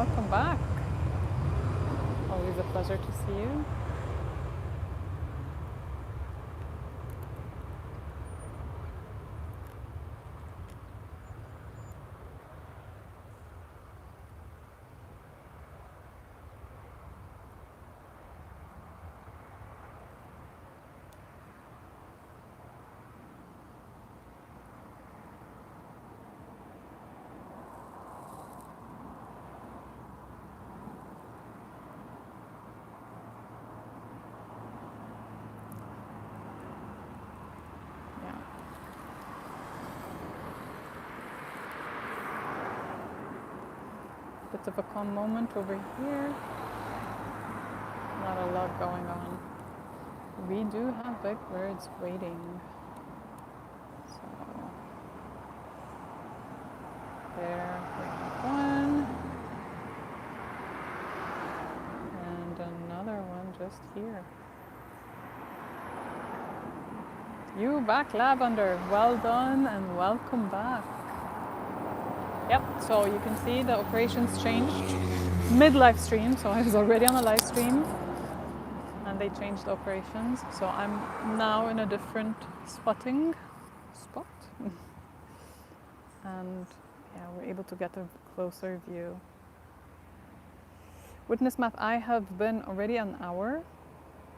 welcome back. Always a pleasure to see you. Bit of a calm moment over here. Not a lot going on. We do have big birds waiting. So there we have one. And another one just here. You back, Lavender. Well done and welcome back. Yep, so you can see the operations changed mid-live stream, so I was already on a live stream and they changed the operations. So I'm now in a different spotting spot and yeah, we're able to get a closer view. Witness map, I have been already an hour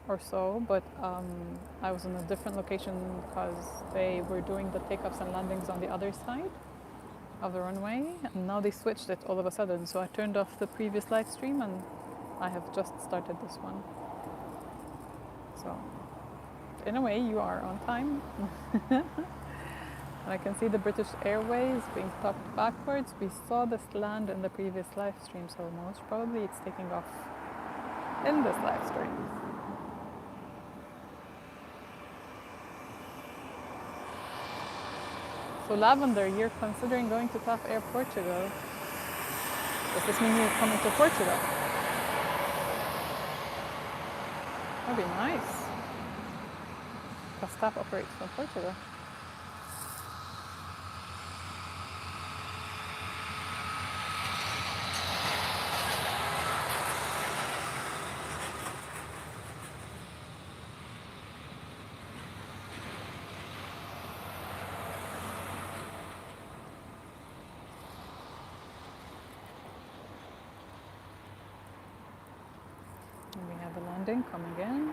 or so, but I was in a different location because they were doing the takeoffs and landings on the other side of the runway, and now they switched it all of a sudden, so I turned off the previous live stream and I have just started this one. So in a way you are on time. And I can see the British Airways being topped backwards. We saw this land in the previous live stream, so most probably it's taking off in this live stream. So Lavender, you're considering going to TAP Air Portugal. Does this mean you're coming to Portugal? That'd be nice. Because TAP operates from Portugal. And we have the landing coming in.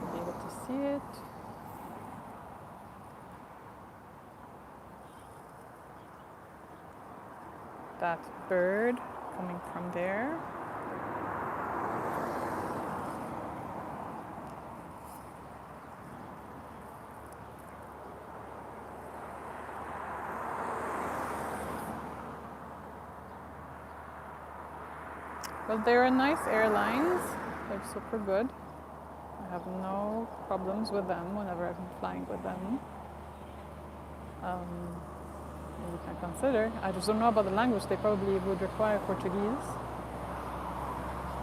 You'll be able to see it. That bird coming from there. But they're nice airlines. They're super good. I have no problems with them whenever I'm flying with them. You can consider. I just don't know about the language. They probably would require Portuguese,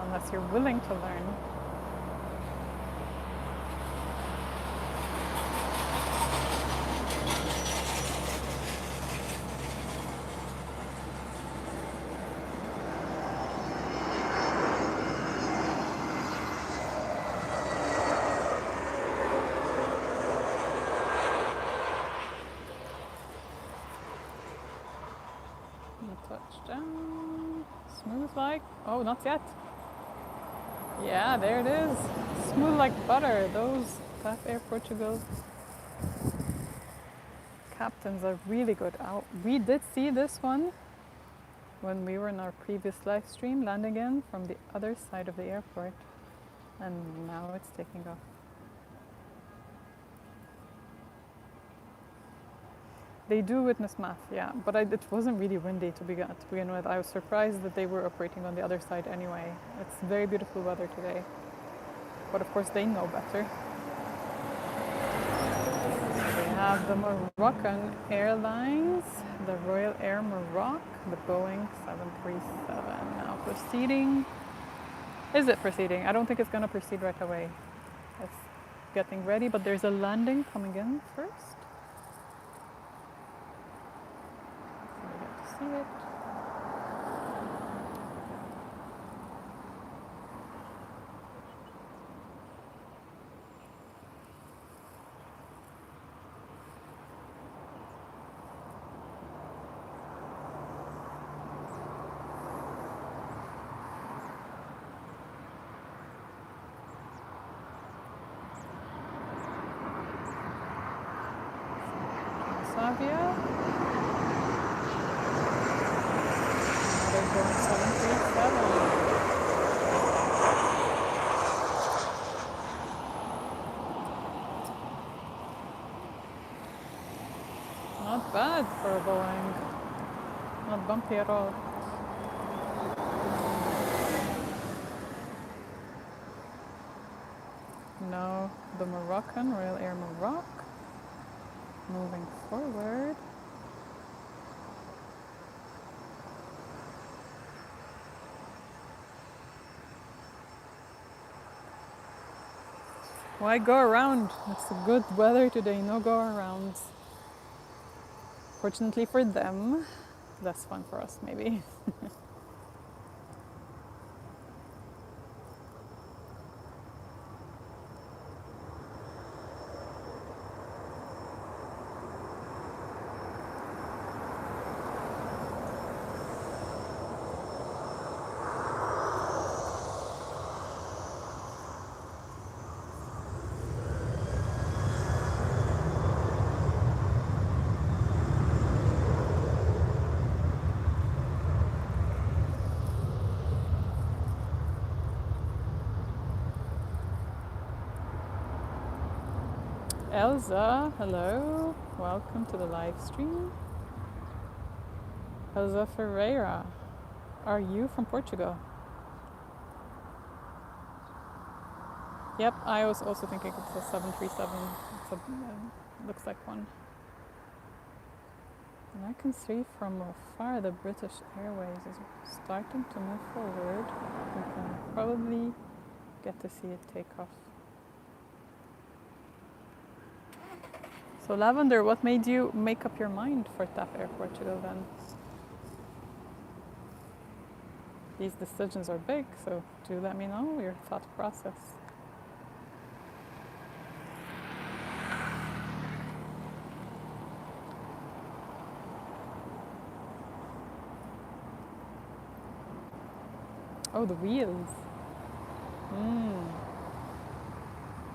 unless you're willing to learn. Touchdown. Smooth like... Oh, not yet. Yeah, there it is. Smooth like butter. Those TAP Air Portugal captains are really good. We did see this one when we were in our previous live stream, landing in from the other side of the airport. And now it's taking off. They do witness math, yeah, but it wasn't really windy to begin with. I was surprised that they were operating on the other side anyway. It's very beautiful weather today, but of course they know better. We have the Moroccan Airlines, the Royal Air Maroc, the Boeing 737. Now proceeding. Is it proceeding? I don't think it's going to proceed right away. It's getting ready, but there's a landing coming in first. So we get to see it. Savia. Another Boeing 737. Not bad for a Boeing. Not bumpy at all. Now the Moroccan, Royal Air Morocco. Moving forward. Why go around? It's a good weather today, no go arounds. Fortunately for them, less fun for us maybe. Elsa, hello. Welcome to the live stream. Elsa Ferreira, are you from Portugal? Yep, I was also thinking it's a 737. Looks like one. And I can see from afar the British Airways is starting to move forward. We can probably get to see it take off. So Lavender, what made you make up your mind for TAP Air Portugal then? These decisions are big, so do let me know your thought process. Oh, the wheels.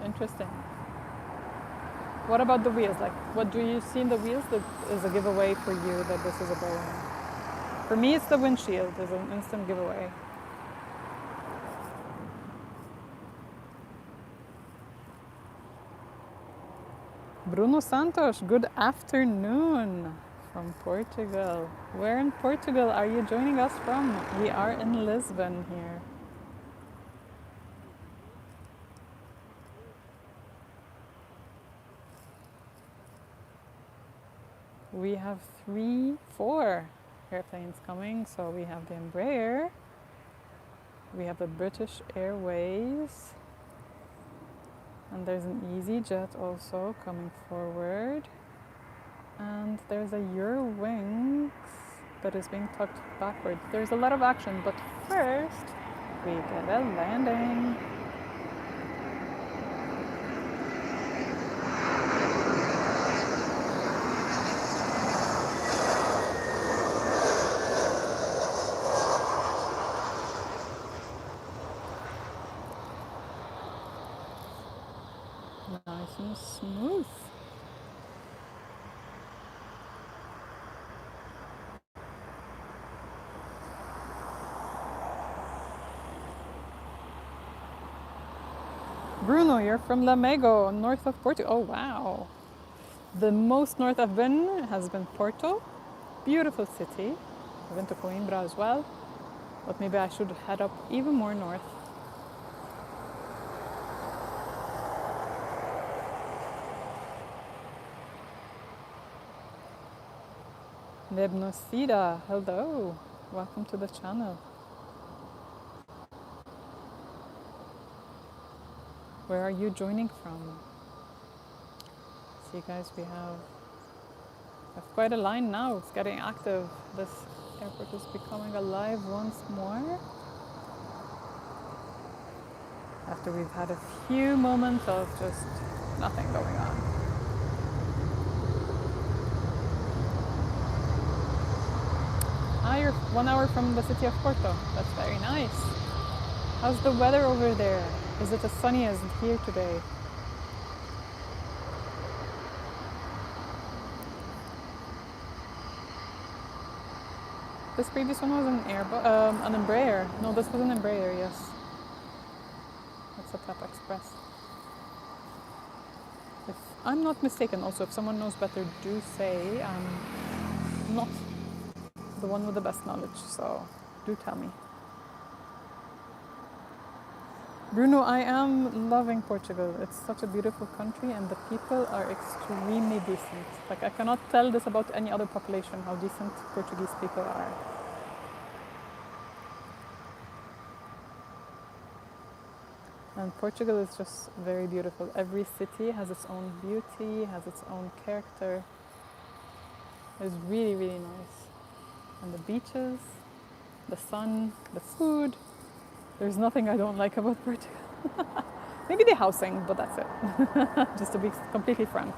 Interesting. What about the wheels? Like, what do you see in the wheels that is a giveaway for you that this is a Boeing? For me, it's the windshield. It's an instant giveaway. Bruno Santos, good afternoon from Portugal. Where in Portugal are you joining us from? We are in Lisbon here. We have 4 airplanes coming. So we have the Embraer, we have the British Airways, and there's an EasyJet also coming forward. And there's a Eurowings that is being tucked backward. There's a lot of action, but first we get a landing. Nice and smooth. Bruno, you're from Lamego, north of Porto. Oh, wow. The most north I've been has been Porto. Beautiful city. I've been to Coimbra as well, but maybe I should head up even more north. Nebnosida, hello. Welcome to the channel. Where are you joining from? See guys, we have quite a line now. It's getting active. This airport is becoming alive once more. After we've had a few moments of just nothing going on. Ah, you're 1 hour from the city of Porto. That's very nice. How's the weather over there? Is it as sunny as here today? This previous one was an Embraer. No, this was an Embraer, yes. That's a TAP Express. If I'm not mistaken, also, if someone knows better, do say. I'm not the one with the best knowledge, so do tell me. Bruno, I am loving Portugal. It's such a beautiful country and the people are extremely decent. Like, I cannot tell this about any other population, how decent Portuguese people are. And Portugal is just very beautiful. Every city has its own beauty, has its own character. It's really, really nice. And the beaches, the sun, the food. There's nothing I don't like about Portugal. Maybe the housing, but that's it. Just to be completely frank.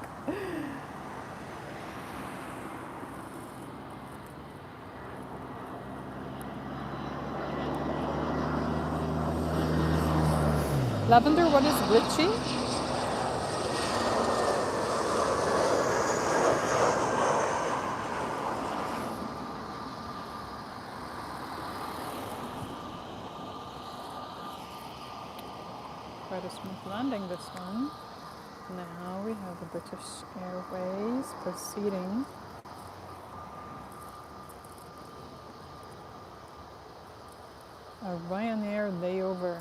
Lavender, what is glitchy? Quite a smooth landing, this one. Now we have the British Airways proceeding. A Ryanair layover.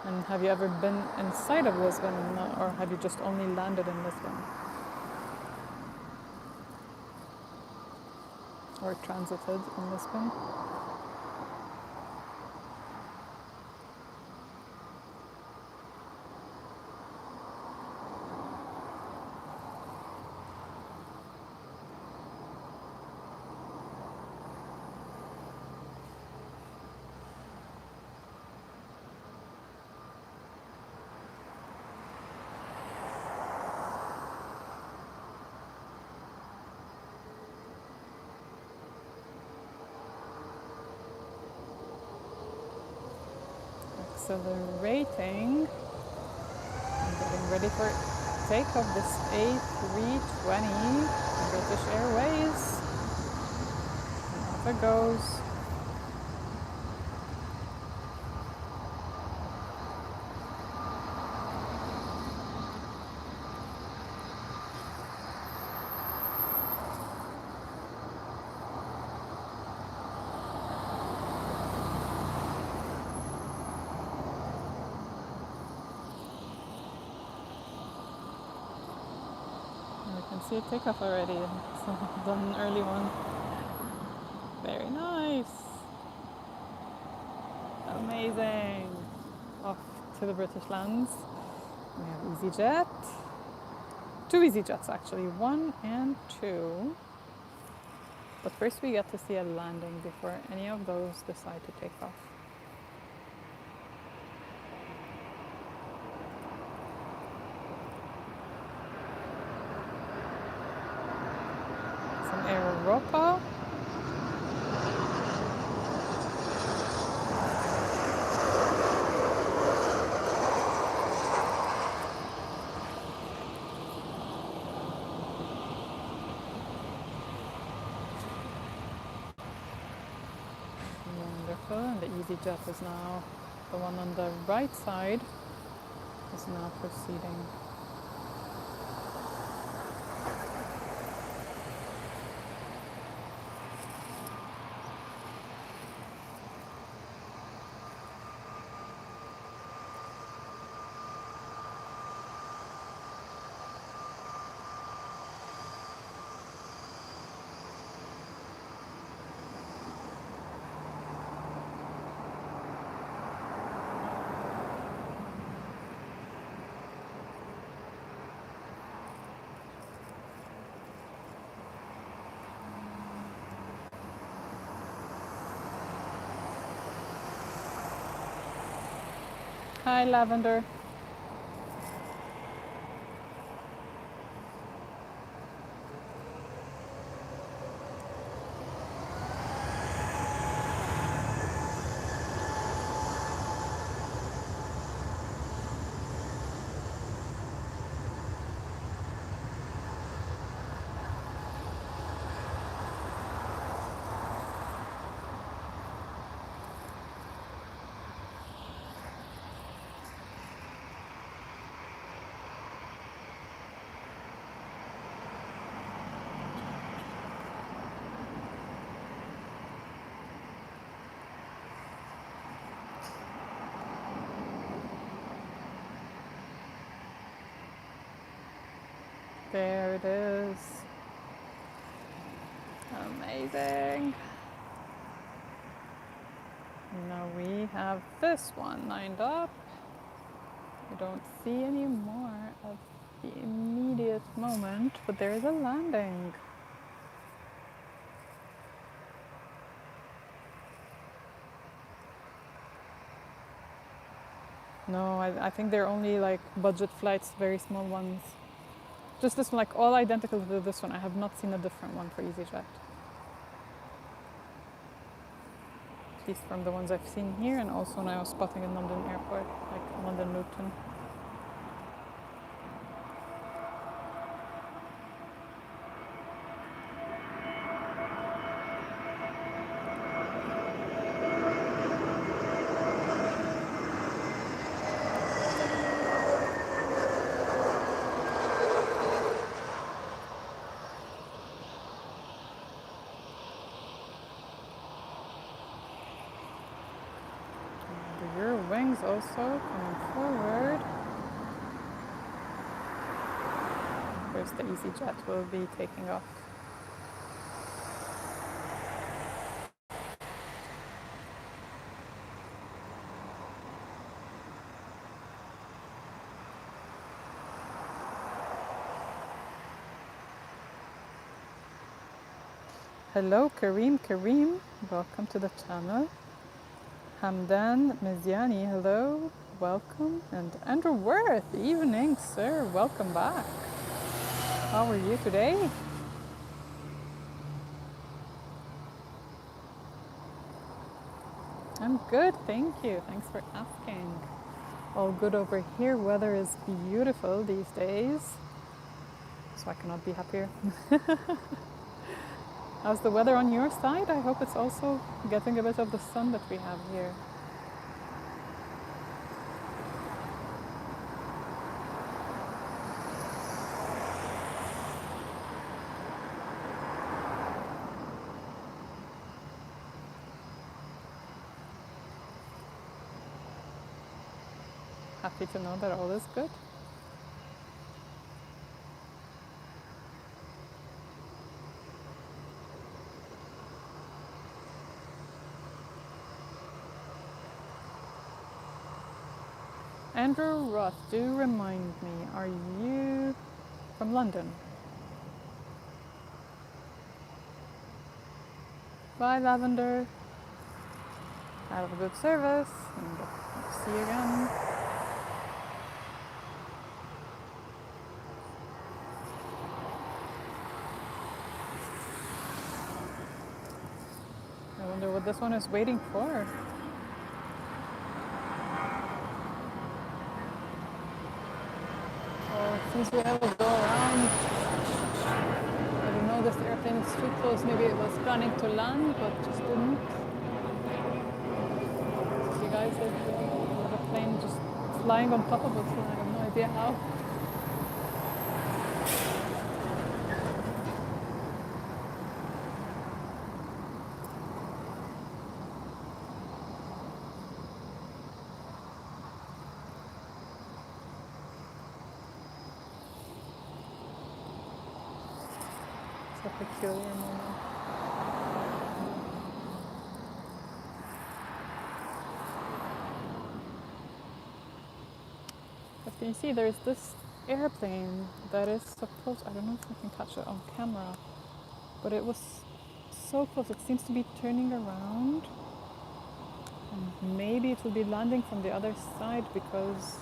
And have you ever been inside of Lisbon, or have you just only landed in Lisbon? Or transited in Lisbon? Accelerating. I'm getting ready for takeoff this A320 British Airways. And off it goes. See a takeoff already, so I've done an early one. Very nice. Amazing. Off to the British lands. We have EasyJet. 2 EasyJets actually, 1 and 2. But first we get to see a landing before any of those decide to take off. Europa. Wonderful, and the EasyJet is now, the one on the right side is now proceeding. Hi, Lavender. There it is. Amazing. Now we have this one lined up. I don't see any more at the immediate moment, but there is a landing. No, I think they're only like budget flights, very small ones. Just this one, like all identical to this one. I have not seen a different one for EasyJet. At least from the ones I've seen here, and also when I was spotting in London airport, like London Luton. And your wings also coming forward. Where's the EasyJet will be taking off. Hello, Kareem, welcome to the channel. Hamdan Miziani, hello, welcome. And Andrew Worth, evening, sir, welcome back. How are you today? I'm good, thank you. Thanks for asking. All good over here. Weather is beautiful these days, so I cannot be happier. How's the weather on your side? I hope it's also getting a bit of the sun that we have here. Happy to know that all is good. Andrew Roth, do remind me, are you from London? Bye, Lavender. Have a good service, and see you again. I wonder what this one is waiting for. Oh, since we have to go around, I don't know, this airplane is too close. Maybe it was planning to land, but just didn't. See, guys, the plane just flying on top of us, and I have no idea how. It's a peculiar moment. But you see, there's this airplane that is supposed, I don't know if I can catch it on camera, but it was so close. It seems to be turning around. And maybe it will be landing from the other side because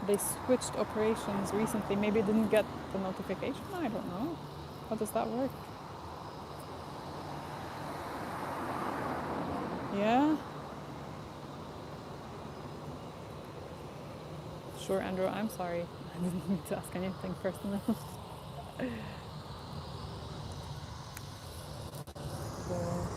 they switched operations recently. Maybe it didn't get the notification. I don't know. How does that work? Yeah. Sure, Andrew, I'm sorry. I didn't mean to ask anything personal. Cool.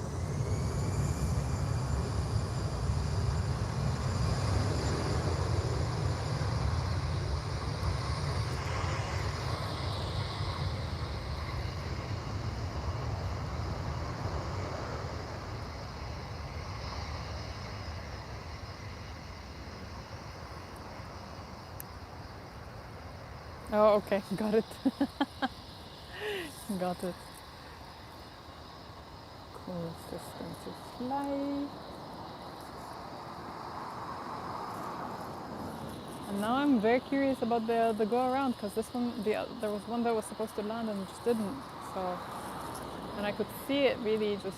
Oh, okay, got it. Got it. Cool system to fly. And now I'm very curious about the go around because this one, there was one that was supposed to land and just didn't. So, and I could see it really just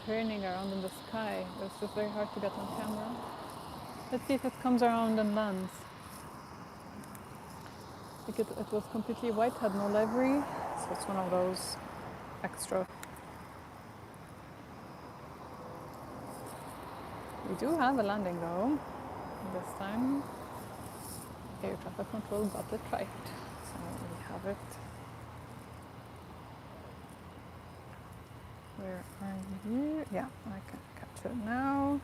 turning around in the sky. It was just very hard to get on camera. Let's see if it comes around and lands. Like it was completely white, had no livery, so it's one of those extra. We do have a landing though, this time. Air traffic control got it right, so we have it. Where are you? Yeah, I can capture it now.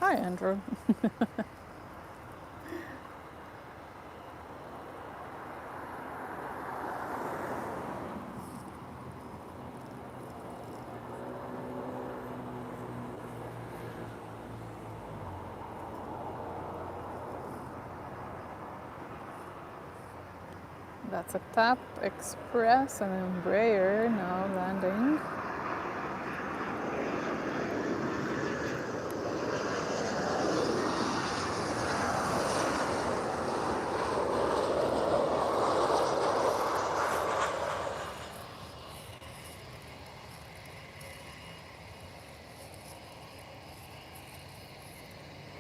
Hi, Andrew. That's a TAP Express and Embraer now landing.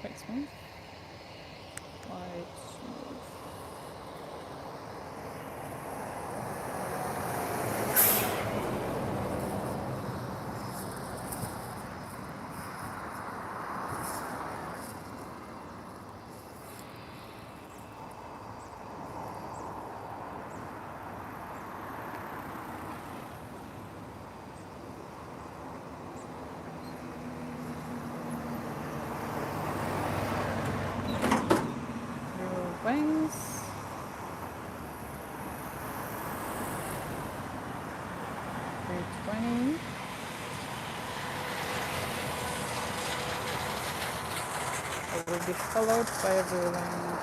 Quite smooth. Quite smooth. Wings. $320. It will be followed by a blue line.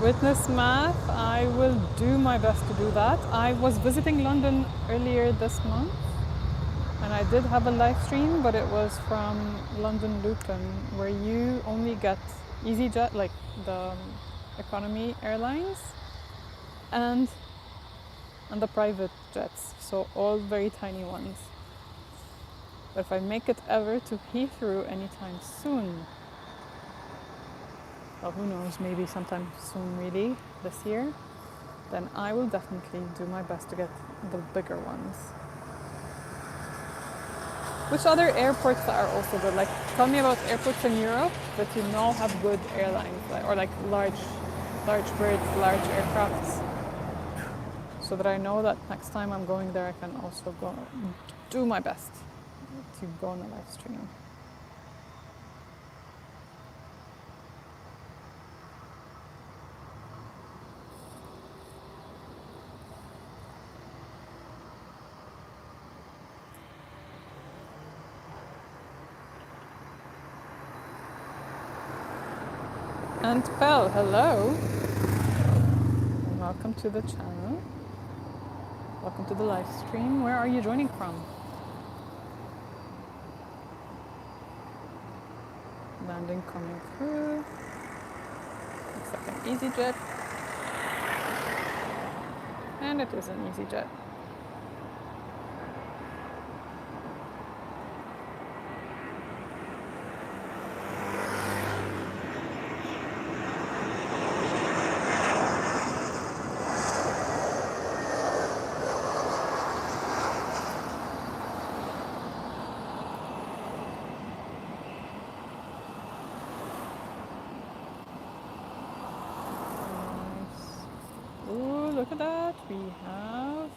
Witness math, I will do my best to do that. I was visiting London earlier this month and I did have a live stream, but it was from London Luton, where you only get EasyJet, like the economy airlines, and the private jets, so all very tiny ones. But if I make it ever to Heathrow anytime soon, well, who knows, maybe sometime soon really, this year, then I will definitely do my best to get the bigger ones. Which other airports are also good? Like, tell me about airports in Europe that you know have good airlines, or like large birds, large aircrafts, so that I know that next time I'm going there I can also go do my best to go on a live stream. And Belle, hello. Welcome to the channel. Welcome to the live stream. Where are you joining from? Landing coming through. Looks like an EasyJet. And it is an EasyJet. Look at that, we have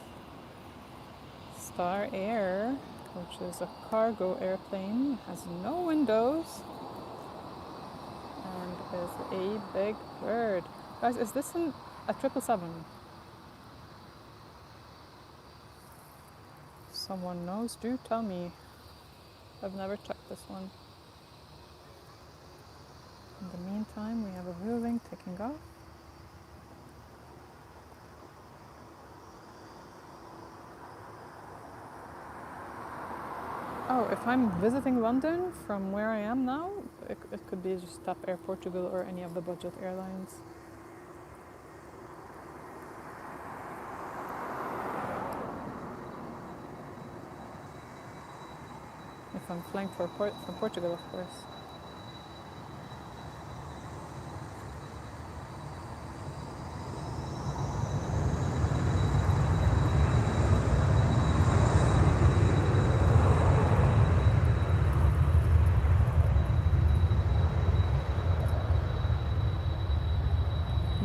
Star Air, which is a cargo airplane, has no windows, and is a big bird. Guys, is this a 777? Someone knows, do tell me. I've never checked this one. In the meantime, we have a Vueling taking off. Oh, if I'm visiting London from where I am now, it could be just TAP Air Portugal or any of the budget airlines. If I'm flying from Portugal, of course.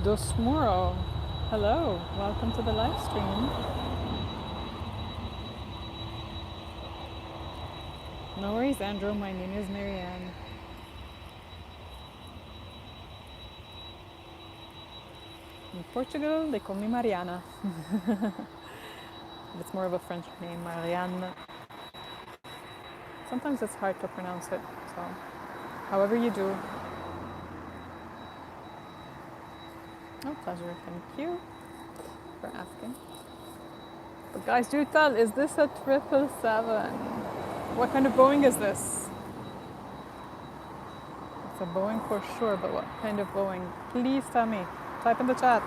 Dosmoro, hello, welcome to the live stream. No worries, Andrew, my name is Marianne. In Portugal, they call me Mariana. It's more of a French name, Marianne. Sometimes it's hard to pronounce it, so however you do. Oh, pleasure, thank you for asking. But guys, do tell, is this a 777? What kind of Boeing is this? It's a Boeing for sure, but what kind of Boeing? Please tell me. Type in the chat.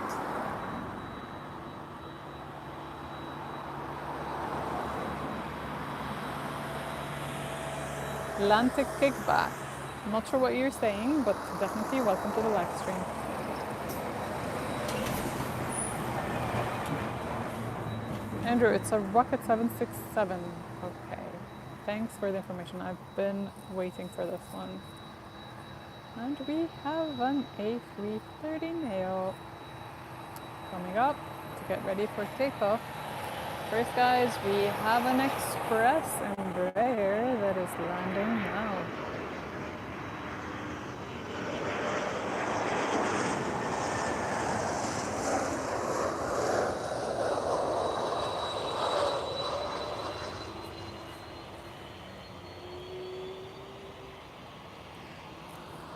Atlantic kickback. I'm not sure what you're saying, but definitely welcome to the live stream. Andrew, it's a Rocket 767. Okay. Thanks for the information. I've been waiting for this one. And we have an A330neo coming up to get ready for takeoff. First, guys, we have an Express Embraer that is landing now.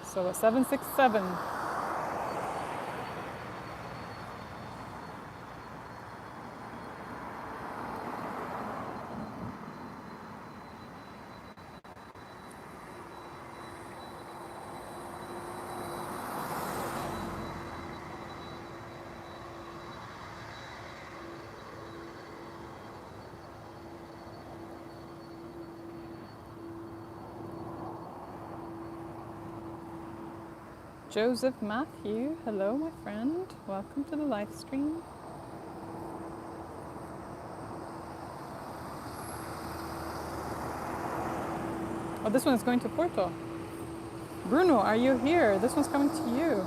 So a 767. Joseph Matthew, hello my friend, welcome to the live stream. Oh, this one is going to Porto. Bruno, are you here? This one's coming to you.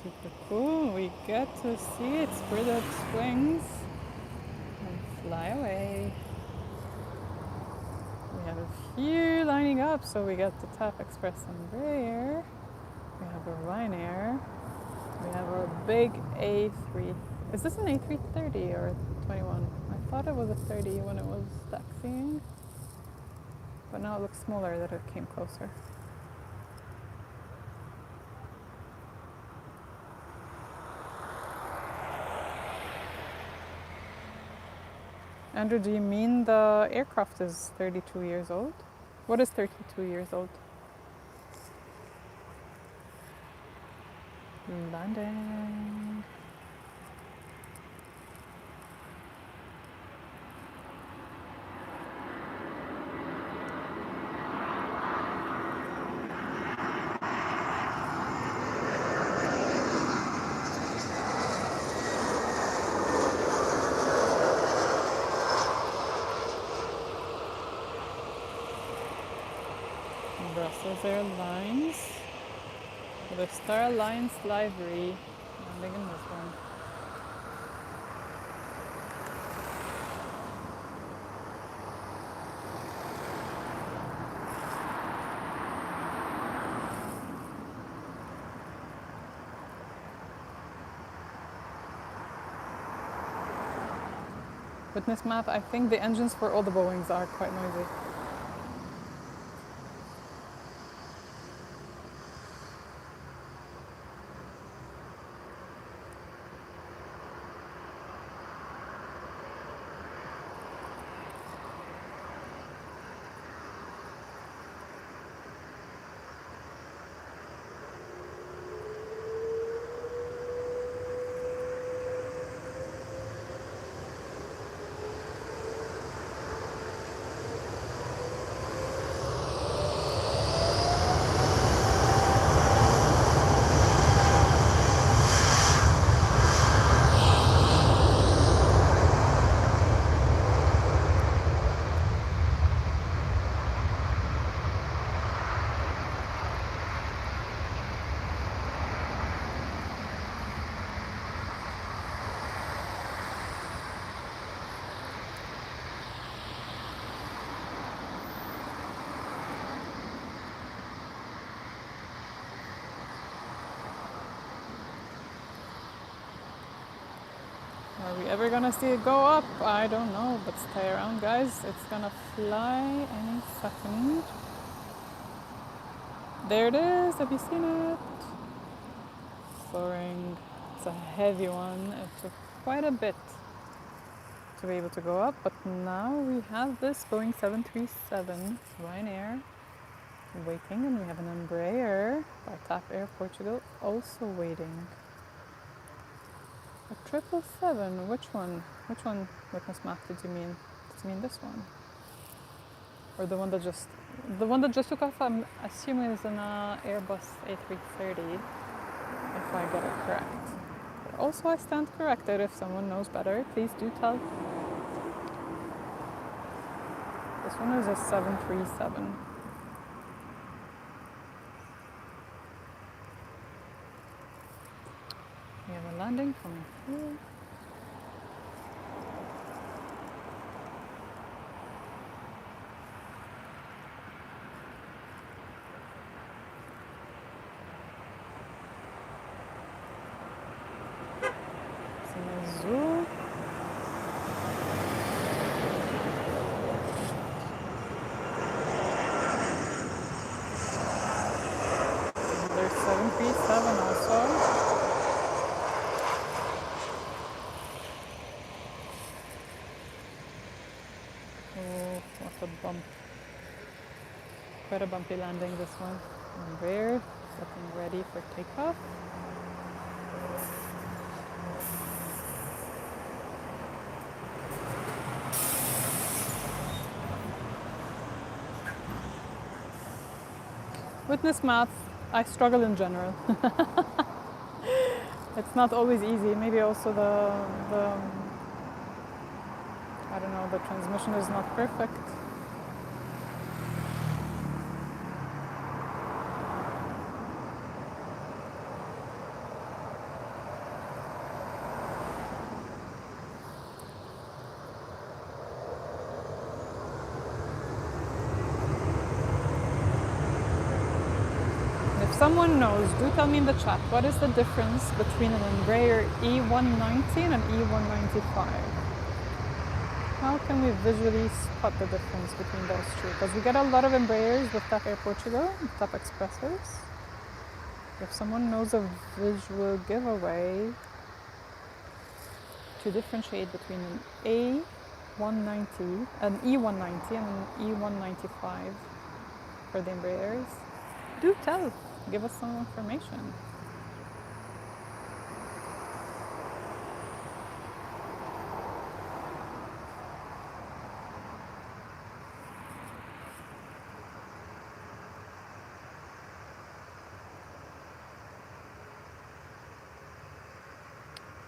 Super cool, we get to see it spread its wings and fly away. We have a few lining up. So we got the TAP Express Embraer. We have a Ryanair. We have our big A3. Is this an A330 or a 21? I thought it was a 30 when it was taxiing, but now it looks smaller that it came closer. Andrew, do you mean the aircraft is 32 years old? What is 32 years old? Landing. Brussels Airlines with a Star Alliance livery landing in Lisbon. Witness map, I think the engines for all the Boeings are quite noisy. Are we ever gonna see it go up? I don't know, but stay around, guys. It's gonna fly any second. There it is. Have you seen it? Soaring. It's a heavy one. It took quite a bit to be able to go up, but now we have this Boeing 737 Ryanair waiting, and we have an Embraer by TAP Air Portugal also waiting. A 777. Which one? Which one, Witness map, did you mean? Did you mean this one? Or the one that just took off? I'm assuming is an Airbus A330, if I get it correct. But also, I stand corrected. If someone knows better, please do tell. This one is a 737. We have a landing coming through. Azul. There's 737 also. Oh, what a bump. Quite a bumpy landing, this one. Embraer, looking ready for takeoff. Witness math, I struggle in general. It's not always easy. Maybe also the I don't know, the transmission is not perfect. someone knows, do tell me in the chat, what is the difference between an Embraer E190 and an E195? How can we visually spot the difference between those two? Because we get a lot of Embraers with TAP Air Portugal, TAP Expressors. If someone knows a visual giveaway to differentiate between an A190, an E190 and an E195 for the Embraers, do tell. Give us some information.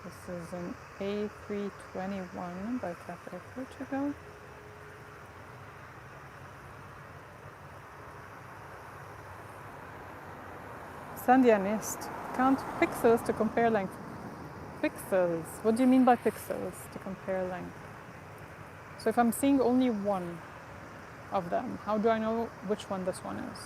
This is an A321 by TAP Air Portugal. Sandy Anist, count pixels to compare length. Pixels, what do you mean by pixels to compare length? So if I'm seeing only one of them, how do I know which one this one is?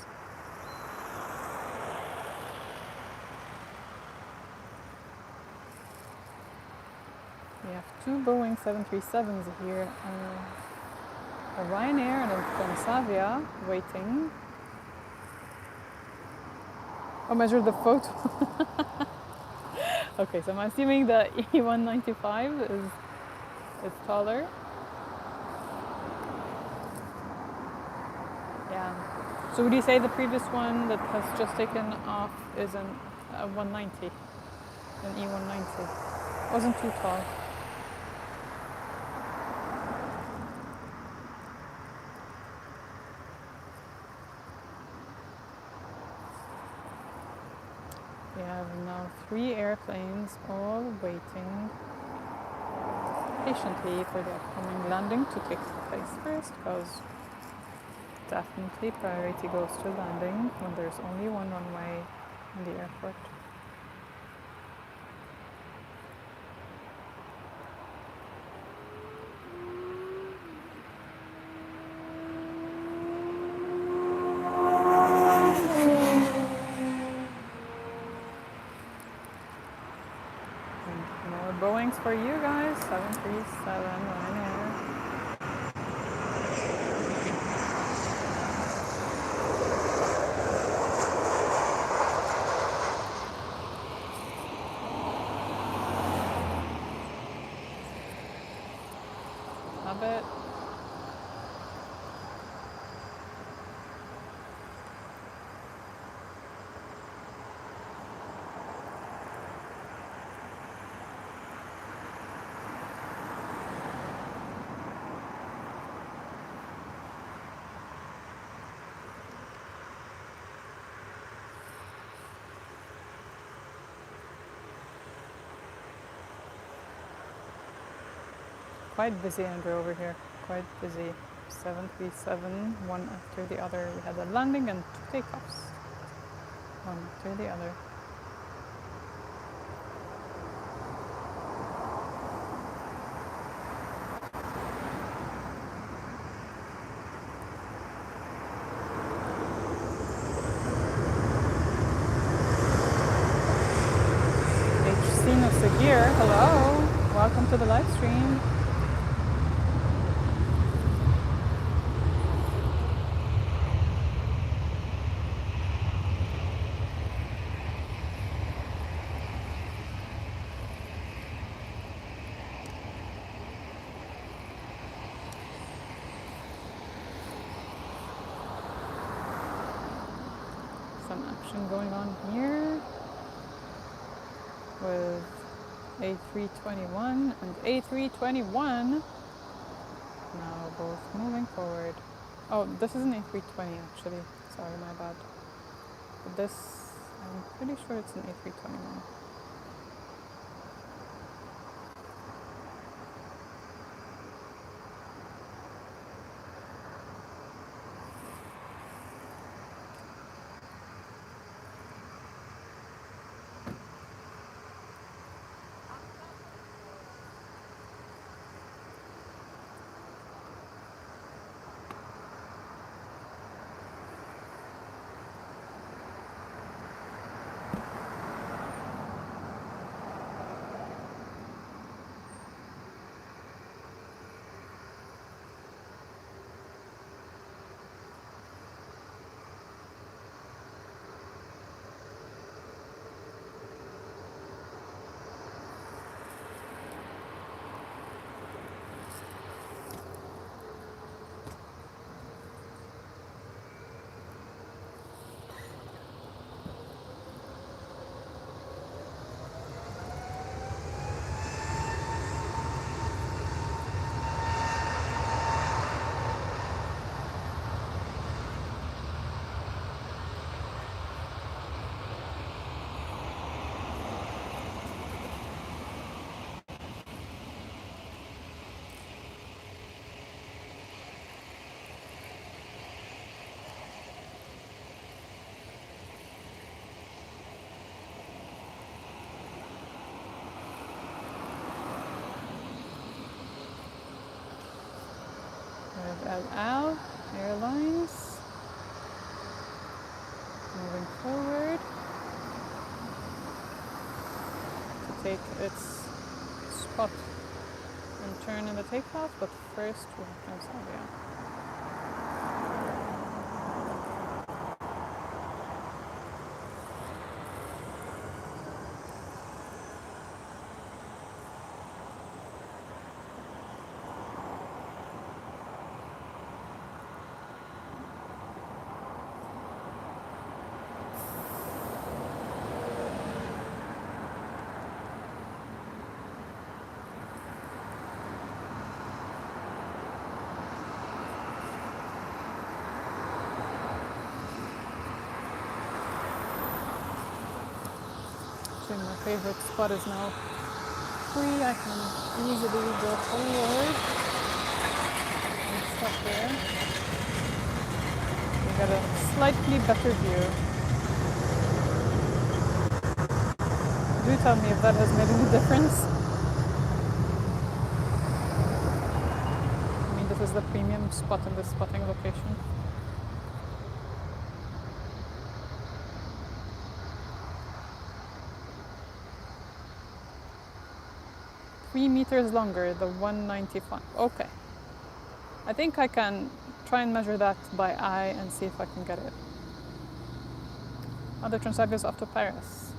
We have two Boeing 737s here, a Ryanair and a Transavia waiting. Oh, measure the photo. Okay, so I'm assuming the E195 is taller. Yeah. So would you say the previous one that has just taken off is a 190, an E190? Wasn't too tall. We have now 3 airplanes all waiting patiently for the upcoming landing to take place first, because definitely priority goes to landing when there's only one runway in the airport. Boeings for you guys, 737 Ryanair. Habit. Quite busy, Andrew, over here. Quite busy. 737, one after the other. We had a landing and 2 takeoffs. One after the other. HC Sagir, hello. Welcome to the live stream. Some action going on here with A321 and A321 now both moving forward. Oh, this is an A320 actually. Sorry, my bad. But this, I'm pretty sure it's an A321. El Al Airlines. Moving forward to take its spot and turn in the takeoff, but first we have Transavia. My favorite spot is now free. I can easily go forward and stop there. We got a slightly better view. Do tell me if that has made any difference. I mean, this is the premium spot in this spotting location. $3 meters longer, the 195. Okay. I think I can try and measure that by eye and see if I can get it. Other Transavia is off to Paris.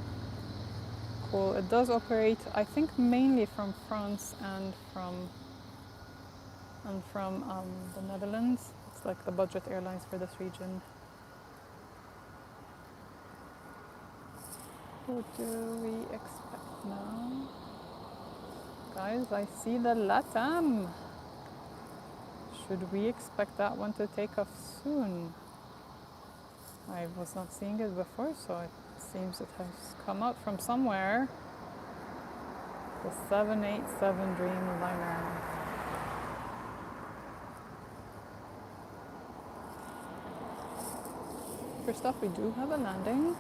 Cool. It does operate, I think, mainly from France and from the Netherlands. It's like the budget airlines for this region. What do we expect now? Guys, I see the LATAM. Should we expect that one to take off soon? I was not seeing it before, so it seems it has come out from somewhere. The 787 Dreamliner. First off, we do have a landing.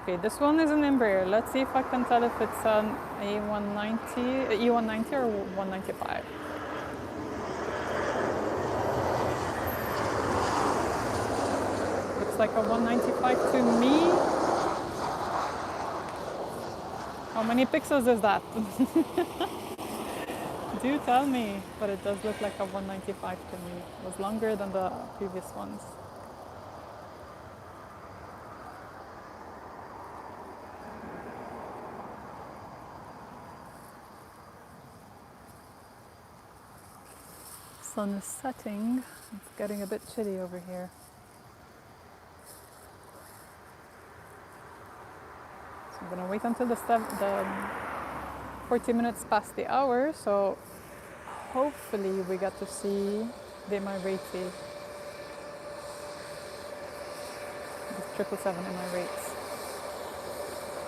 Okay, this one is an Embraer. Let's see if I can tell if it's an E190 or 195. Looks like a 195 to me. How many pixels is that? Do tell me, but it does look like a 195 to me. It was longer than the previous ones. Sun is setting. It's getting a bit chilly over here. So I'm gonna wait until the 40 minutes past the hour, so hopefully we get to see the Emirati, the 777 Emirates.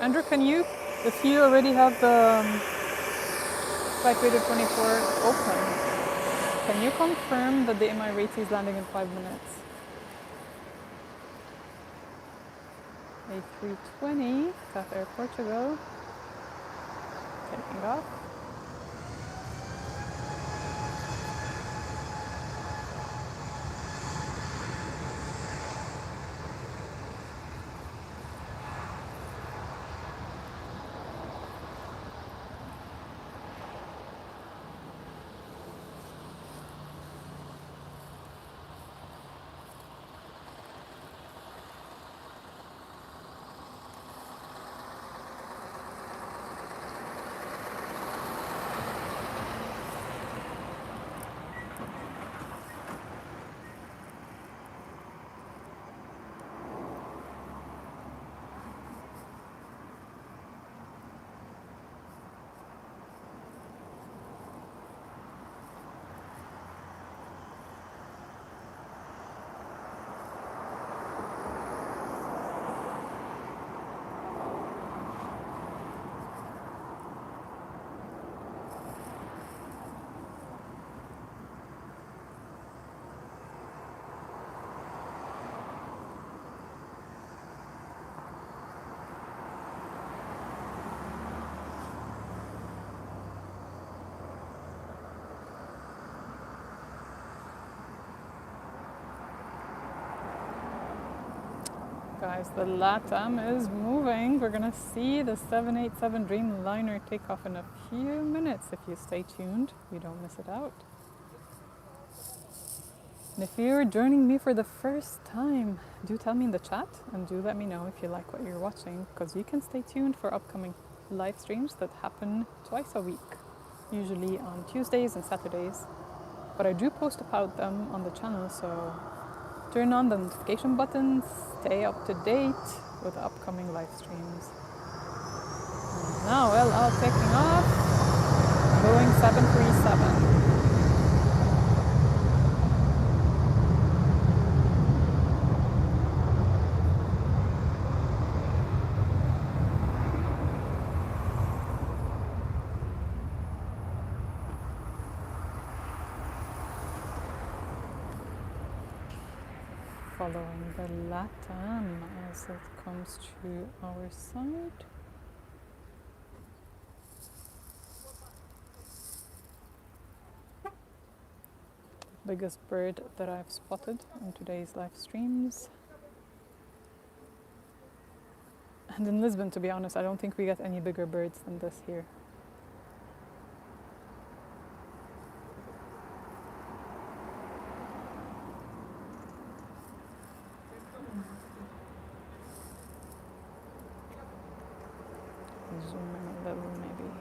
Andrew, can you, if you already have the flight radar 24 open, can you confirm that the Emirati is landing in 5 minutes? A320, South Air Portugal, taking off. guys, the LATAM is moving. We're gonna see the 787 Dreamliner take off in a few minutes. If you stay tuned, you don't miss it out. And if you're joining me for the first time, do tell me in the chat and do let me know if you like what you're watching, because you can stay tuned for upcoming live streams that happen twice a week, usually on Tuesdays and Saturdays. But I do post about them on the channel, so turn on the notification button, stay up to date with upcoming live streams. And now, El Al taking off, Boeing 737. Following the LATAM as it comes to our side. Biggest bird that I've spotted in today's live streams. And in Lisbon, to be honest, I don't think we get any bigger birds than this here. Zoom in a little, maybe.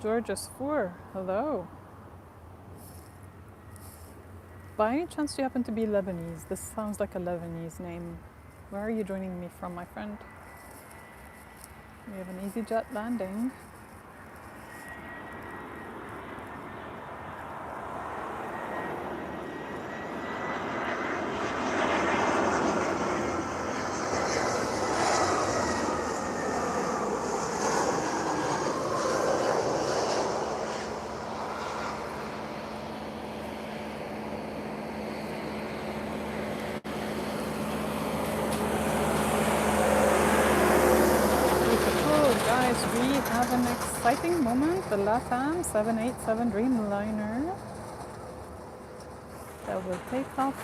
Georges 4, hello. By any chance do you happen to be Lebanese? This sounds like a Lebanese name. Where are you joining me from, my friend? We have an EasyJet landing. We have an exciting moment, the LATAM 787 Dreamliner that will take off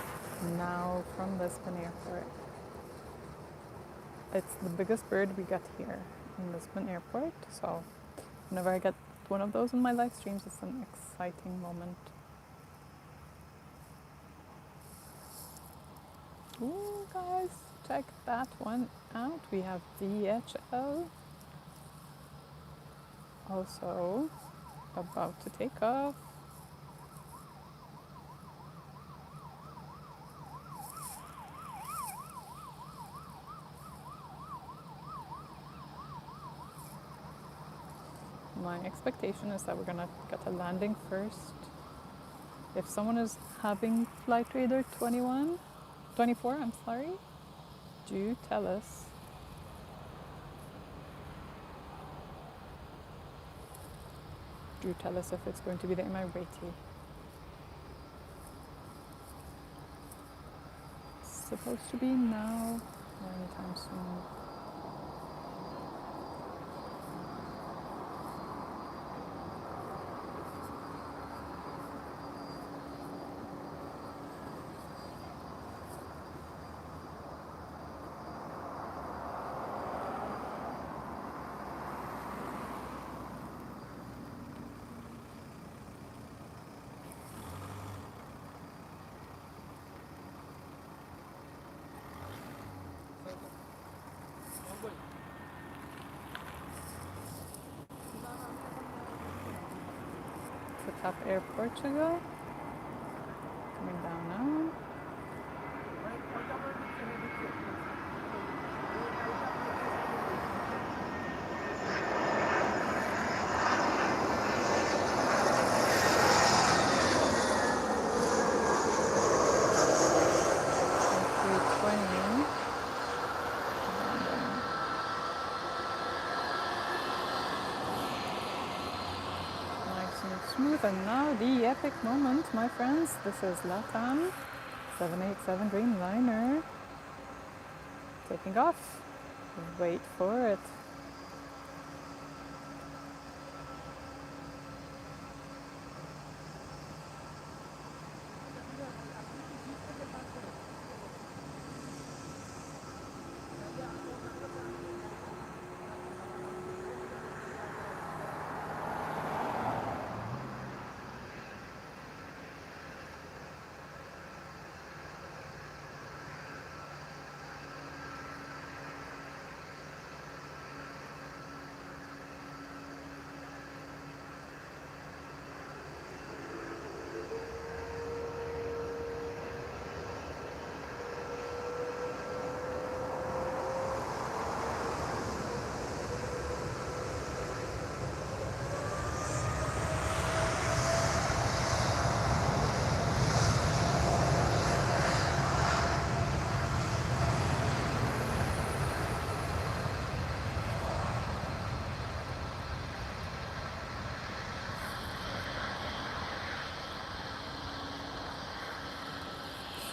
now from Lisbon Airport. It's the biggest bird we get here in Lisbon Airport, so whenever I get one of those in my live streams, it's an exciting moment. Ooh, guys, check that one out. We have DHL. Also about to take off. My expectation is that we're gonna get a landing first. If someone is having flight radar 24, I'm sorry, do tell us. Do tell us if it's going to be the Emirati. It's supposed to be now or anytime soon. Top Air Portugal. Coming down now. Smooth, and now the epic moment, my friends. This is LATAM 787 Dreamliner taking off. Wait for it.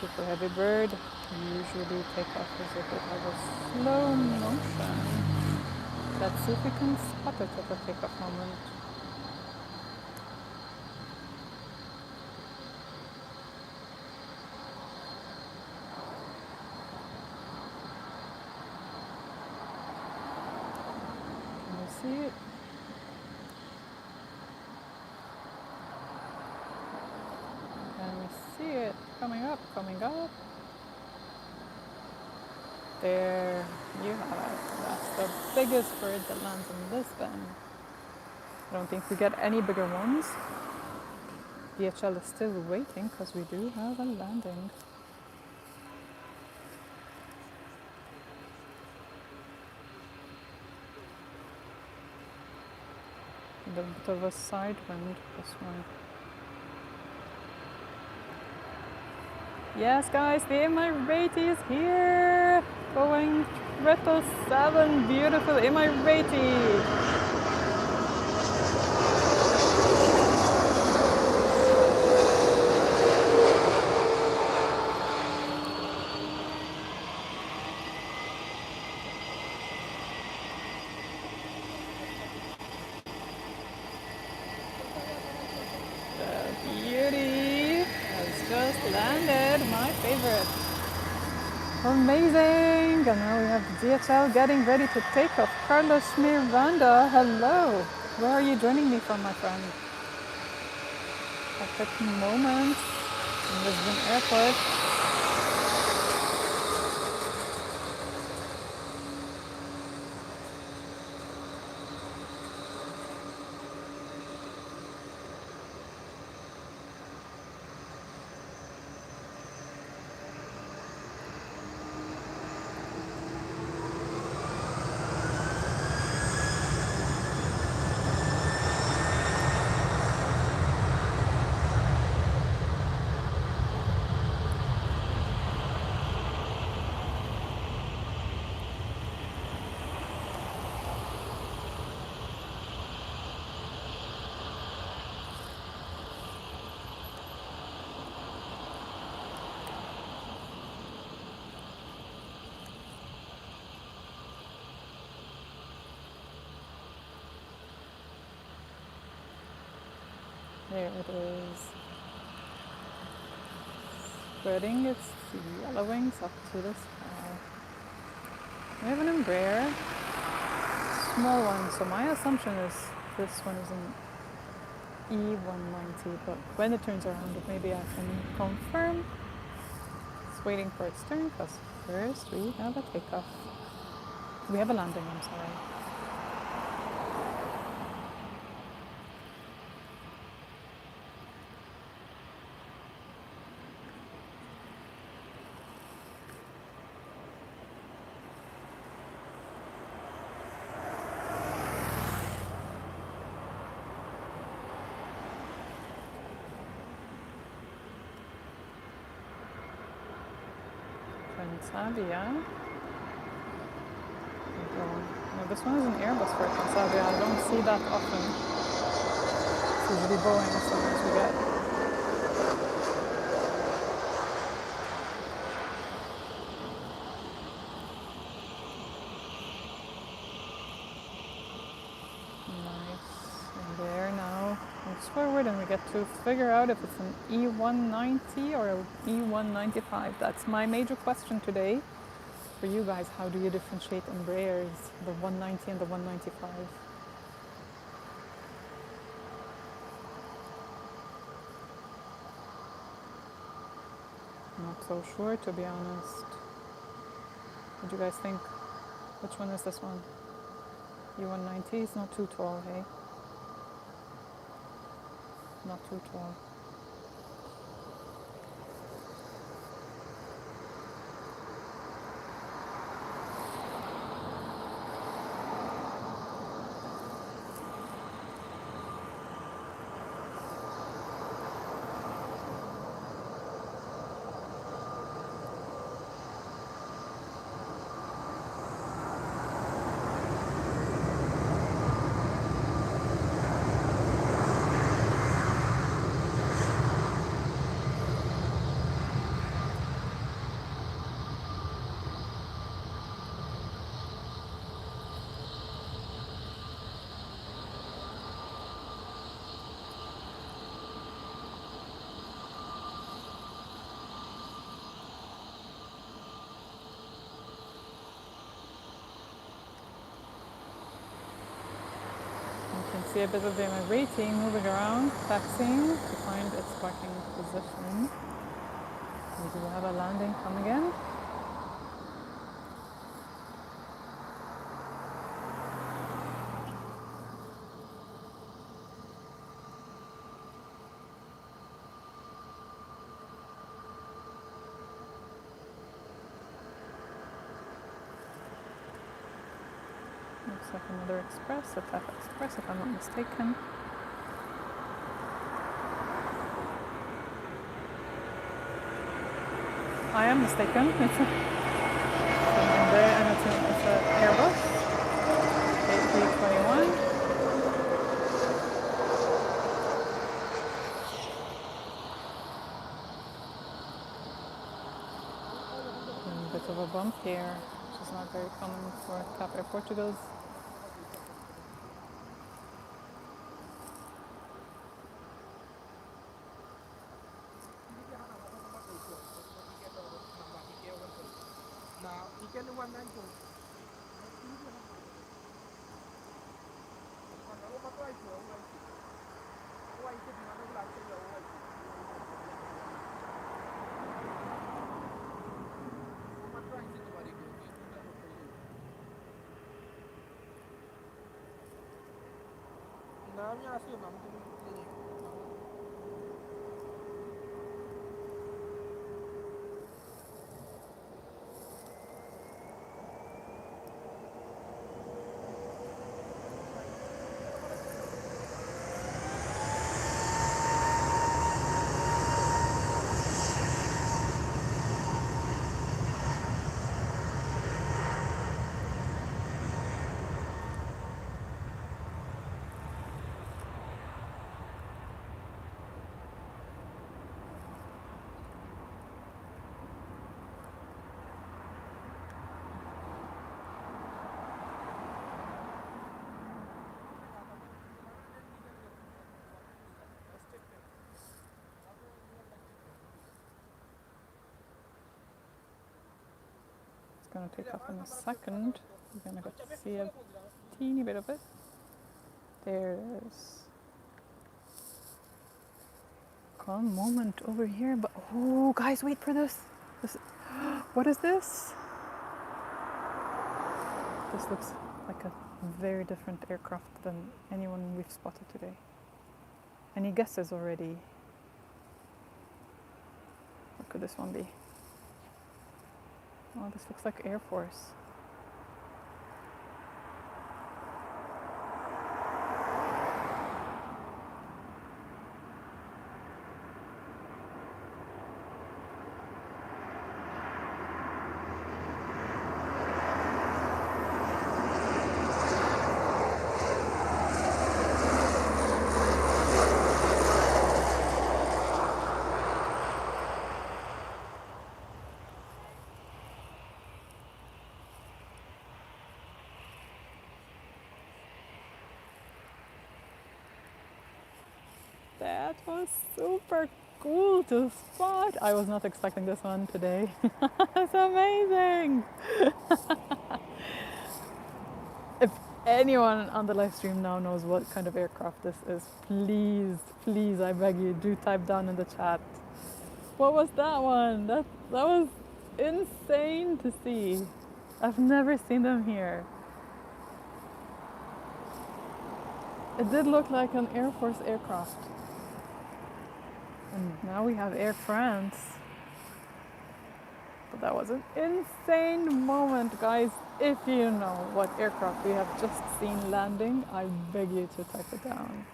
Super heavy bird. Usually takeoff is a bit of a slow motion. Let's see if we can spot it at the takeoff moment. Can you see it? Can we see it? Coming up, coming up. There you have it. That's the biggest bird that lands in Lisbon. I don't think we get any bigger ones. DHL is still waiting because we do have a landing. A bit of a side wind, this one. Yes, guys, the Emirati is here! Going 777, beautiful Emirati! Landed, my favorite. Amazing! And now we have the DHL getting ready to take off. Carlos Miranda, hello! Where are you joining me from, my friend? Epic moment in Lisbon Airport. There it is. Spreading its yellow wings up to the sky. We have an Embraer, small one, so my assumption is this one is an E190, but when it turns around, maybe I can confirm. It's waiting for its turn, because first we have a takeoff. We have a landing, I'm sorry. Transavia. No, this one is an Airbus for Transavia. I don't see that often. It's usually Boeing as soon as we get. Nice. And there now moves forward, and we get to figure out if it's an E190 or an E195. That's my major question today. For you guys, how do you differentiate Embraers, the 190 and the 195? Not so sure, to be honest. What do you guys think? Which one is this one? E190 is not too tall, hey? Not too tall. You can see a bit of the rating moving around, taxiing to find its parking position. We do have a landing coming in. Looks like another express, a TAP Express if I'm not mistaken. I am mistaken. It's an Airbus A321. A bit of a bump here, which is not very common for TAP Air Portugal's. Going to take off in a second. We're going to see a teeny bit of it. There's a calm moment over here, but oh, guys, wait for this. What is this? This looks like a very different aircraft than anyone we've spotted today. Any guesses already? What could this one be? Oh, this looks like Air Force. That was super cool to spot. I was not expecting this one today. It's amazing. If anyone on the live stream now knows what kind of aircraft this is, please, please, I beg you, do type down in the chat. What was that one? That was insane to see. I've never seen them here. It did look like an Air Force aircraft. And now we have Air France. But that was an insane moment, guys. If you know what aircraft we have just seen landing, I beg you to type it down.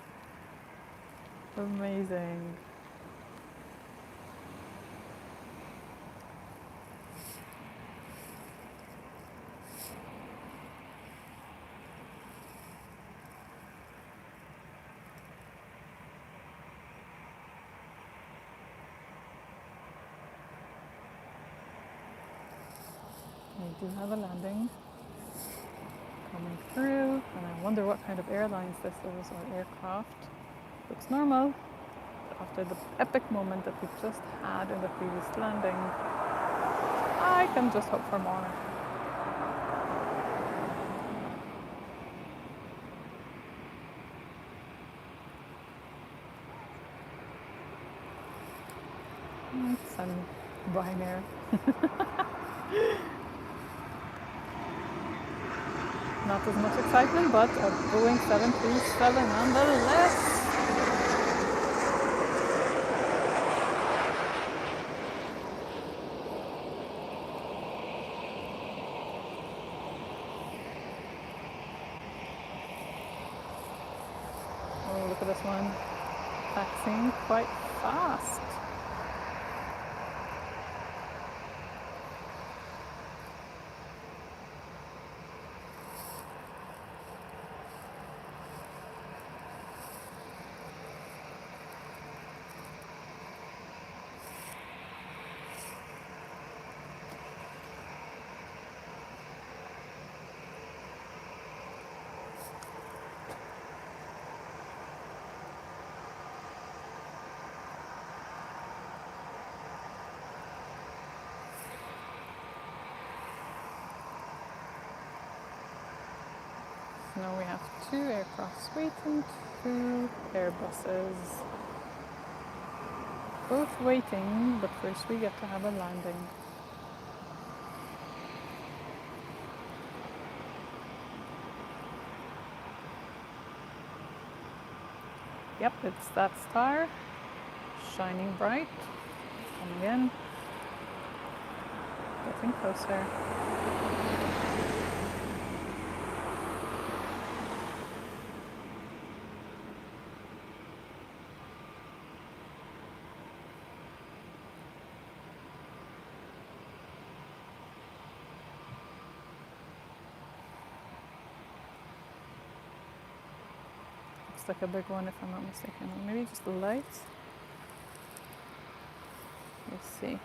Amazing. We do have a landing coming through, and I wonder what kind of airlines this is or aircraft. Looks normal. After the epic moment that we just had in the previous landing, I can just hope for more. Sun Ryanair. Not as much excitement, but a Boeing 737 nonetheless. Oh, look at this one. Taxiing quite fast. Now we have 2 aircrafts waiting, 2 Airbuses. Both waiting, but first we get to have a landing. Yep, it's that star, shining bright, coming in, getting closer. Like a big one, if I'm not mistaken. Maybe just the lights. Let's see.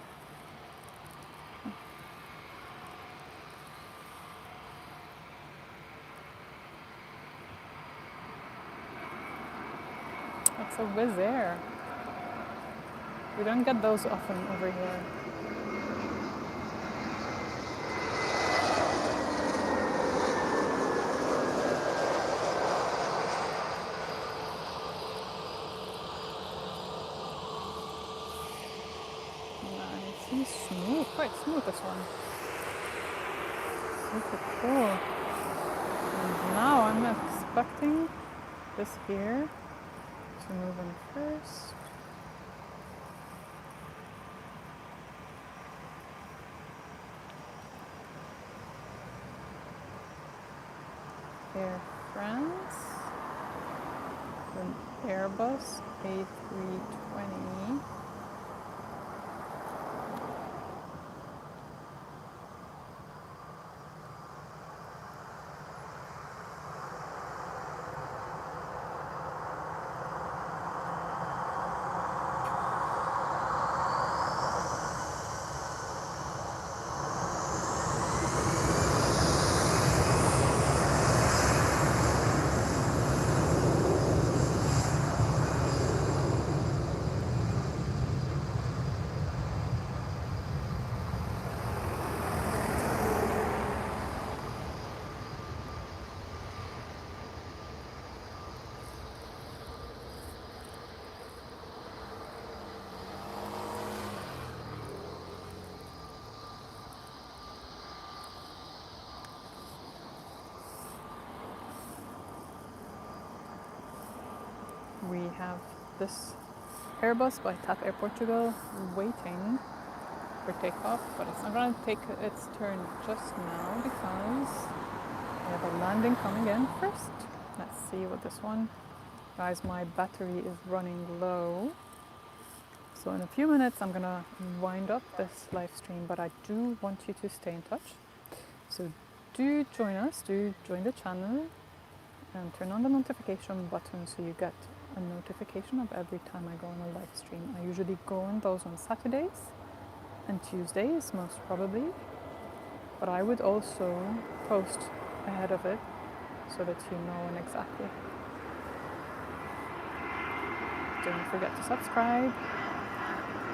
That's a Wizz Air. We don't get those often over here. Smooth, quite smooth this one. Super cool. And now I'm expecting this here to move in first. Air France, an Airbus A320. have this Airbus by TAP Air Portugal waiting for takeoff, but it's not going to take its turn just now because we have a landing coming in first. Let's see what this one. Guys, my battery is running low. So in a few minutes I'm going to wind up this live stream, but I do want you to stay in touch. So do join us, do join the channel and turn on the notification button so you get a notification of every time I go on a live stream. I usually go on those on Saturdays and Tuesdays, most probably. But I would also post ahead of it so that you know when exactly. Don't forget to subscribe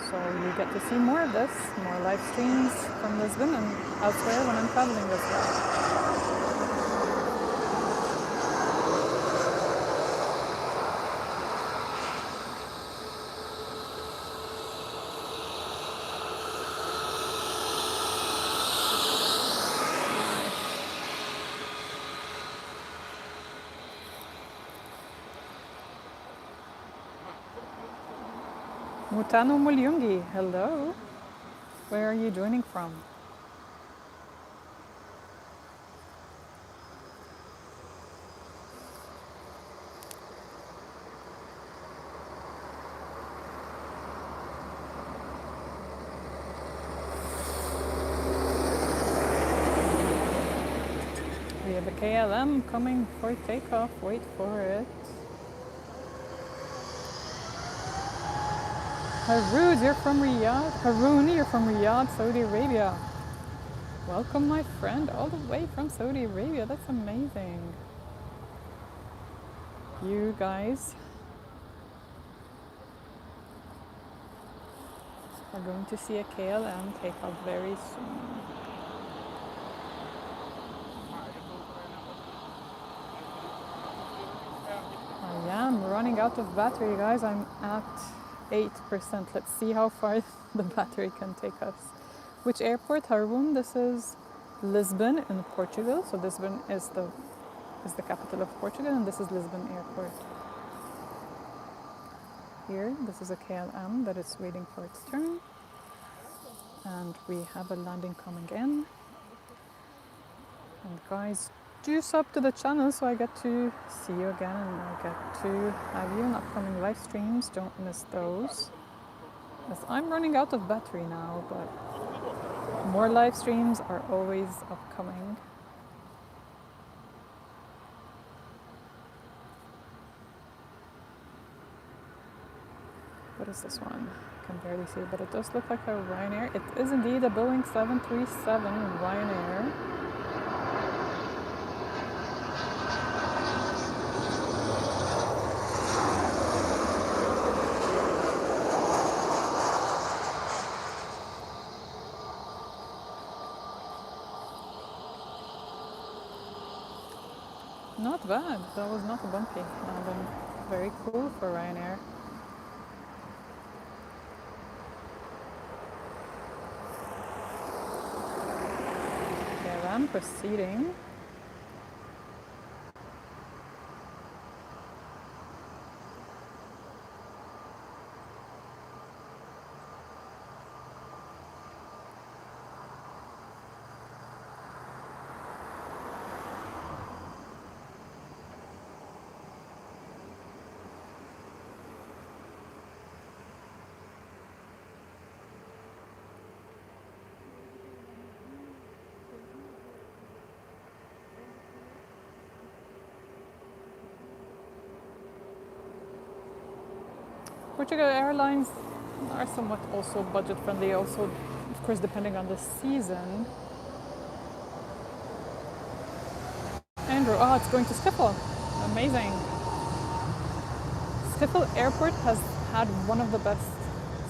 so you get to see more of this, more live streams from Lisbon and elsewhere when I'm traveling as well. Mutano Mulyungi, hello. Where are you joining from? We have a KLM coming for takeoff, wait for it. Haroon, you're from Riyadh. Haroon, you're from Riyadh, Saudi Arabia. Welcome, my friend, all the way from Saudi Arabia. That's amazing. You guys are going to see a KLM take off very soon. I am running out of battery, guys. I'm at 8%. Let's see how far the battery can take us. Which airport, Haroon? This is Lisbon in Portugal. So Lisbon is the capital of Portugal, and this is Lisbon Airport. Here, this is a KLM that is waiting for its turn. And we have a landing coming in. And guys, do sub to the channel so I get to see you again and I get to have you in upcoming live streams. Don't miss those. As I'm running out of battery now, but more live streams are always upcoming. What is this one? I can barely see it, but it does look like a Ryanair. It is indeed a Boeing 737 Ryanair. Not bad. That was not a bumpy landing. Very cool for Ryanair. Okay, I'm proceeding. Portugal Airlines are somewhat also budget friendly, also of course depending on the season. Andrew, oh, it's going to Schiphol. Amazing. Schiphol Airport has had one of the best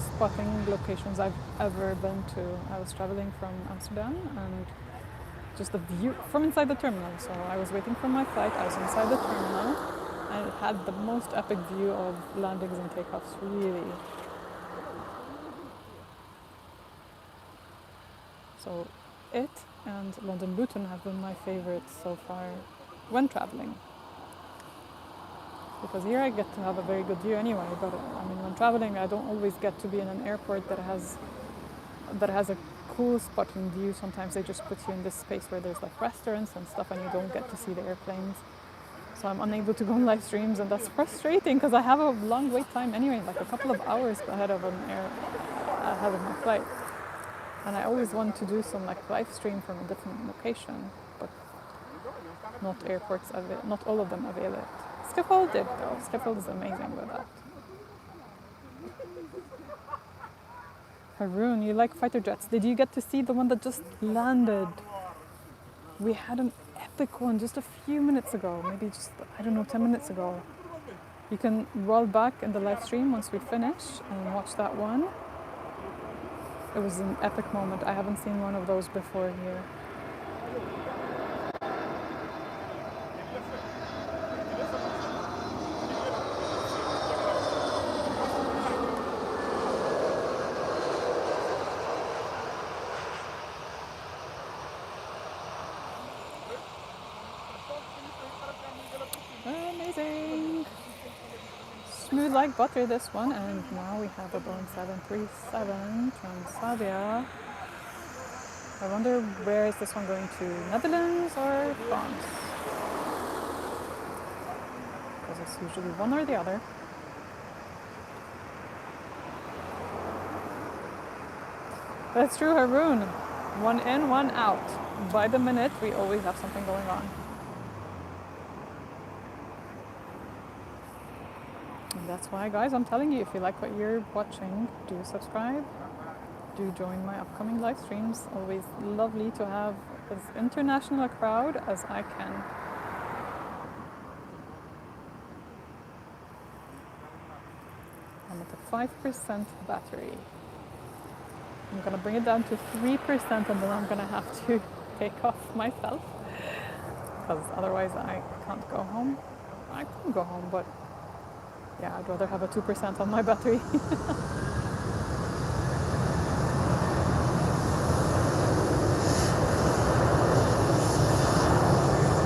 spotting locations I've ever been to. I was traveling from Amsterdam and just the view from inside the terminal. So I was waiting for my flight, I was inside the terminal. And it had the most epic view of landings and takeoffs, really. So it and London Luton have been my favorites so far when traveling. Because here I get to have a very good view anyway, but I mean when traveling I don't always get to be in an airport that has a cool spotting view. Sometimes they just put you in this space where there's like restaurants and stuff and you don't get to see the airplanes. So I'm unable to go on live streams, and that's frustrating because I have a long wait time anyway, like a couple of hours ahead of my flight. And I always want to do some like live stream from a different location, but not not all of them avail it. Schiphol did though. Schiphol is amazing with that. Haroon, you like fighter jets. Did you get to see the one that just landed? We had an epic one just a few minutes ago, maybe just, I don't know, 10 minutes ago. You can roll back in the live stream once we finish and watch that one. It was an epic moment. I haven't seen one of those before here. Amazing. Smooth like butter, this one. And now we have a Boeing 737 Transavia. I wonder where is this one going to? Netherlands or France? Because it's usually one or the other. That's true, Haroon. One in, one out. By the minute, we always have something going on. And that's why, guys, I'm telling you, if you like what you're watching, do subscribe. Do join my upcoming live streams. Always lovely to have as international a crowd as I can. I'm at a 5% battery. I'm gonna bring it down to 3% and then I'm gonna have to take off myself because otherwise I can't go home. I can go home, but yeah, I'd rather have a 2% on my battery.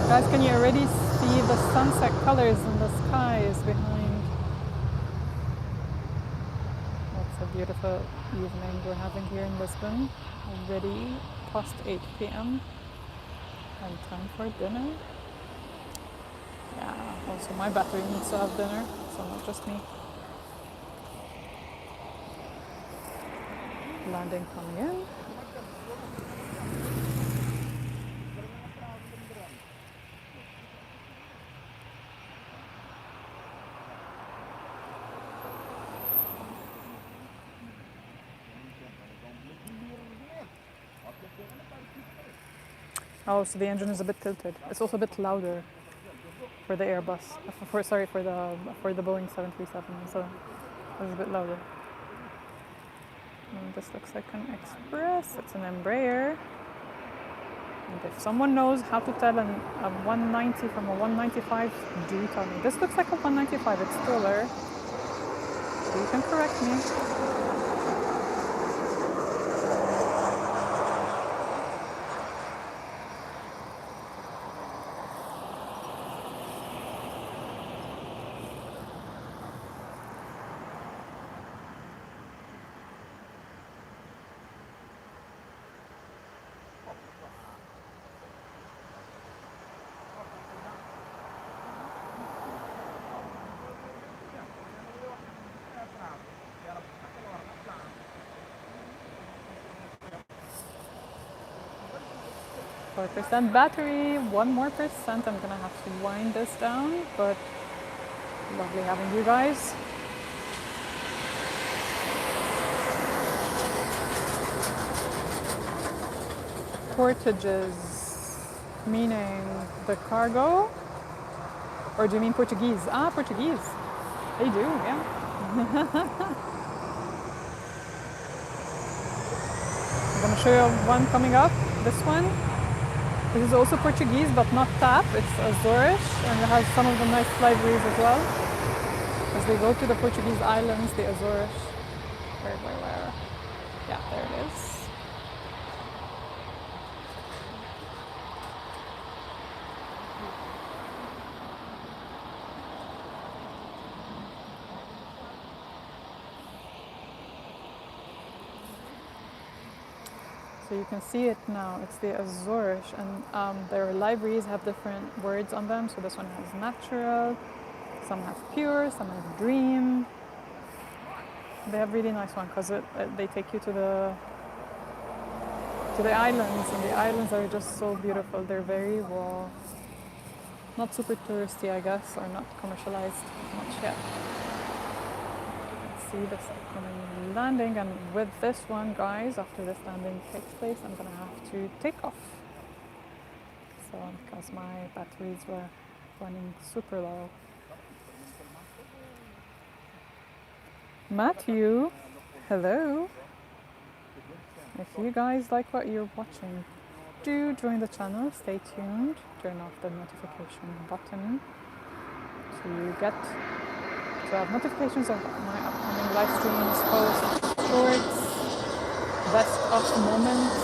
Guys, can you already see the sunset colors in the skies behind? It's a beautiful evening we're having here in Lisbon. Already past 8 p.m. and time for dinner. Yeah, also my battery needs to have dinner, so not just me. Landing coming in. Oh, so the engine is a bit tilted. It's also a bit louder for the Airbus. For the Boeing 737. So it's a bit louder. And this looks like an Express. It's an Embraer. And if someone knows how to tell a 190 from a 195, do tell me. This looks like a 195. It's taller. You can correct me. Percent battery, 1 more percent. I'm gonna have to wind this down, but lovely having you guys. Portages, meaning the cargo, or do you mean Portuguese? Ah, Portuguese. They do, yeah. I'm gonna show you one coming up. This one. This is also Portuguese, but not TAP. It's Azores, and it has some of the nice liveries as well. As they go to the Portuguese islands, the Azores. Where? Yeah, there it is. So you can see it now. It's the Azorish, and their libraries have different words on them. So this one has natural, some have pure, some have dream. They have really nice one because they take you to the islands, and the islands are just so beautiful. They're very raw, not super touristy, I guess, or not commercialized much yet. See this upcoming landing, and with this one, guys, after this landing takes place, I'm gonna have to take off. So because my batteries were running super low. Matthew, hello. If you guys like what you're watching, do join the channel, stay tuned, turn off the notification button so you get to have notifications of my upcoming live streams, posts, shorts, best of moments.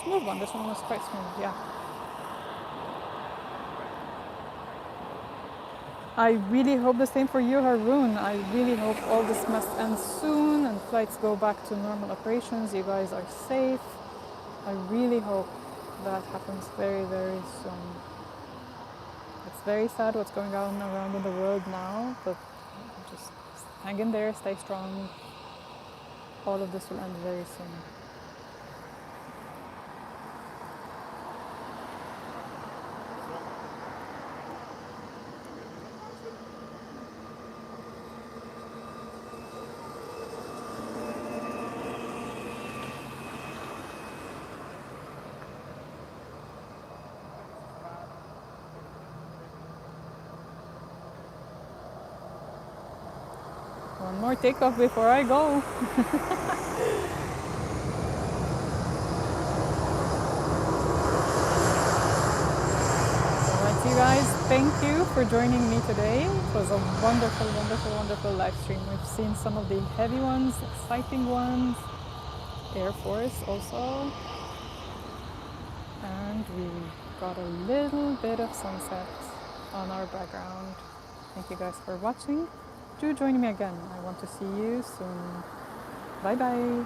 Smooth one, this one was quite smooth, yeah. I really hope the same for you, Haroon. I really hope all this mess ends soon and flights go back to normal operations. You guys are safe. I really hope that happens very, very soon. It's very sad what's going on around in the world now, but just hang in there, stay strong. All of this will end very soon. One more takeoff before I go. Alright, you guys, thank you for joining me today. It was a wonderful, wonderful, wonderful live stream. We've seen some of the heavy ones, exciting ones, Air Force also. And we got a little bit of sunset on our background. Thank you guys for watching. Do join me again. I want to see you soon. Bye bye.